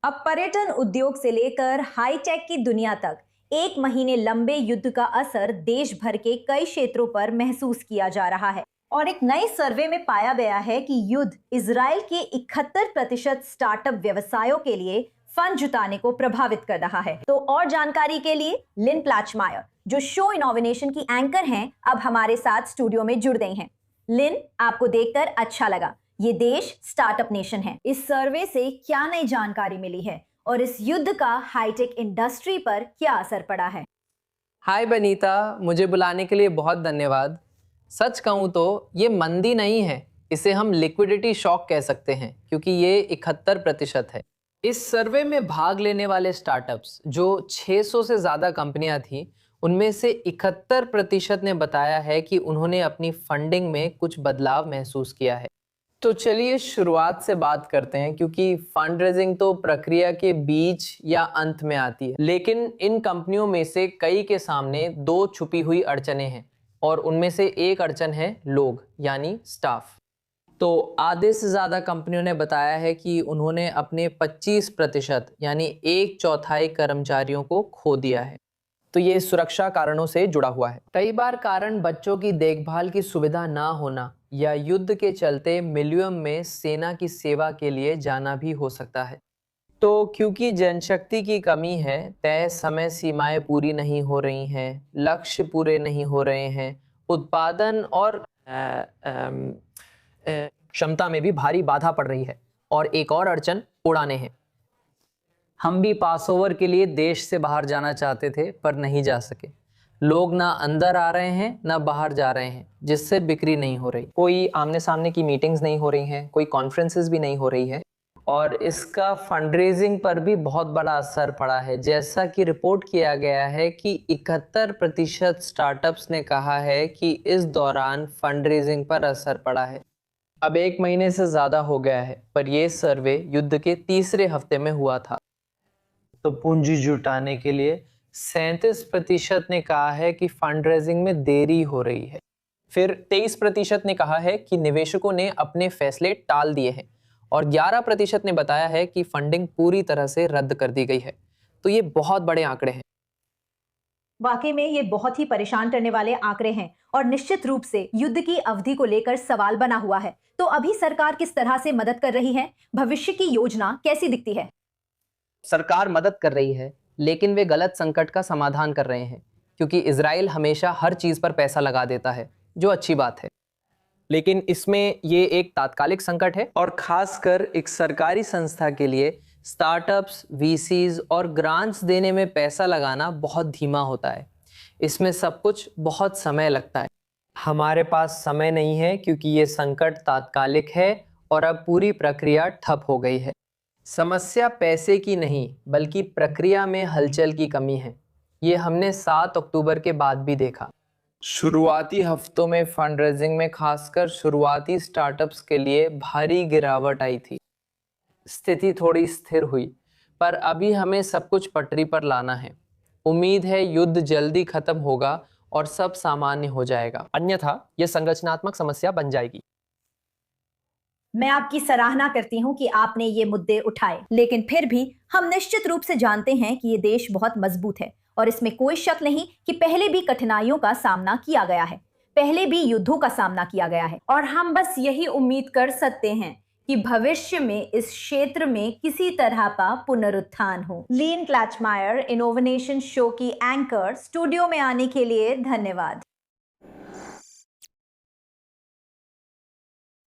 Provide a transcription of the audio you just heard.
अब पर्यटन उद्योग से लेकर हाईटेक की दुनिया तक 1 महीने लंबे युद्ध का असर देश भर के कई क्षेत्रों पर महसूस किया जा रहा है। और एक नए सर्वे में पाया गया है कि युद्ध इजराइल के 71% स्टार्टअप व्यवसायों के लिए फंड जुटाने को प्रभावित कर रहा है। तो और जानकारी के लिए लिन प्लाचमायर, जो शो इनोवेशन की एंकर हैं, अब हमारे साथ स्टूडियो में जुड़ गई हैं। लिन, आपको देखकर अच्छा लगा। ये देश स्टार्टअप नेशन है। इस सर्वे से क्या नई जानकारी मिली है और इस युद्ध का हाईटेक इंडस्ट्री पर क्या असर पड़ा है? हाय बनीता, मुझे बुलाने के लिए बहुत धन्यवाद। सच कहूँ तो ये मंदी नहीं है, इसे हम लिक्विडिटी शॉक कह सकते हैं, क्योंकि ये 71% है। इस सर्वे में भाग लेने वाले स्टार्टअप्स, जो 600 से ज़्यादा कंपनियां थीं, उनमें से 71% ने बताया है कि उन्होंने अपनी फंडिंग में कुछ बदलाव महसूस किया है। तो चलिए शुरुआत से बात करते हैं, क्योंकि फंड रेजिंग तो प्रक्रिया के बीच या अंत में आती है। लेकिन इन कंपनियों में से कई के सामने 2 छुपी हुई अड़चनें हैं, और उनमें से एक अड़चन है लोग, यानी स्टाफ। तो आधे से ज़्यादा कंपनियों ने बताया है कि उन्होंने अपने 25% यानी 1/4 कर्मचारियों को खो दिया है। तो ये सुरक्षा कारणों से जुड़ा हुआ है। कई बार कारण बच्चों की देखभाल की सुविधा ना होना या युद्ध के चलते मिलियम में सेना की सेवा के लिए जाना भी हो सकता है। तो क्योंकि जनशक्ति की कमी है, तय समय सीमाएं पूरी नहीं हो रही हैं, लक्ष्य पूरे नहीं हो रहे हैं, उत्पादन और क्षमता में भी भारी बाधा पड़ रही है। और एक और अड़चन उड़ाने हैं। हम भी पास ओवर के लिए देश से बाहर जाना चाहते थे, पर नहीं जा सके। लोग ना अंदर आ रहे हैं ना बाहर जा रहे हैं, जिससे बिक्री नहीं हो रही। कोई आमने सामने की मीटिंग्स नहीं हो रही हैं, कोई कॉन्फ्रेंसेस भी नहीं हो रही है, और इसका फंड रेजिंग पर भी बहुत बड़ा असर पड़ा है। जैसा कि रिपोर्ट किया गया है कि 71% स्टार्टअप्स ने कहा है कि इस दौरान फंड रेजिंग पर असर पड़ा है। अब 1 महीने से ज़्यादा हो गया है, पर यह सर्वे युद्ध के तीसरे हफ्ते में हुआ था। तो पूंजी जुटाने के लिए 37% ने कहा है कि फंड रेजिंग में देरी हो रही है। फिर 23% ने कहा है कि निवेशकों ने अपने फैसले टाल दिए हैं, और 11% ने बताया है कि फंडिंग पूरी तरह से रद्द कर दी गई है। तो ये बहुत बड़े आंकड़े हैं। वाकई में ये बहुत ही परेशान करने वाले आंकड़े हैं और निश्चित रूप से युद्ध की अवधि को लेकर सवाल बना हुआ है। तो अभी सरकार किस तरह से मदद कर रही है? भविष्य की योजना कैसी दिखती है? सरकार मदद कर रही है, लेकिन वे गलत संकट का समाधान कर रहे हैं, क्योंकि इजराइल हमेशा हर चीज पर पैसा लगा देता है, जो अच्छी बात है। लेकिन इसमें ये एक तात्कालिक संकट है, और खासकर एक सरकारी संस्था के लिए स्टार्टअप्स, वीसीज और ग्रांट्स देने में पैसा लगाना बहुत धीमा होता है। इसमें सब कुछ बहुत समय लगता है। हमारे पास समय नहीं है, क्योंकि ये संकट तात्कालिक है और अब पूरी प्रक्रिया ठप हो गई है। समस्या पैसे की नहीं, बल्कि प्रक्रिया में हलचल की कमी है। ये हमने 7 अक्टूबर के बाद भी देखा। शुरुआती हफ्तों में फंड रेजिंग में खासकर शुरुआती स्टार्टअप्स के लिए भारी गिरावट आई थी। स्थिति थोड़ी स्थिर हुई, पर अभी हमें सब कुछ पटरी पर लाना है। उम्मीद है युद्ध जल्दी खत्म होगा और सब सामान्य हो जाएगा, अन्यथा यह संरचनात्मक समस्या बन जाएगी। मैं आपकी सराहना करती हूं कि आपने ये मुद्दे उठाए, लेकिन फिर भी हम निश्चित रूप से जानते हैं कि ये देश बहुत मजबूत है और इसमें कोई शक नहीं कि पहले भी कठिनाइयों का सामना किया गया है, पहले भी युद्धों का सामना किया गया है, और हम बस यही उम्मीद कर सकते हैं कि भविष्य में इस क्षेत्र में किसी तरह का पुनरुत्थान हो। लिन प्लाचमायर, इनोवेशन शो की एंकर, स्टूडियो में आने के लिए धन्यवाद।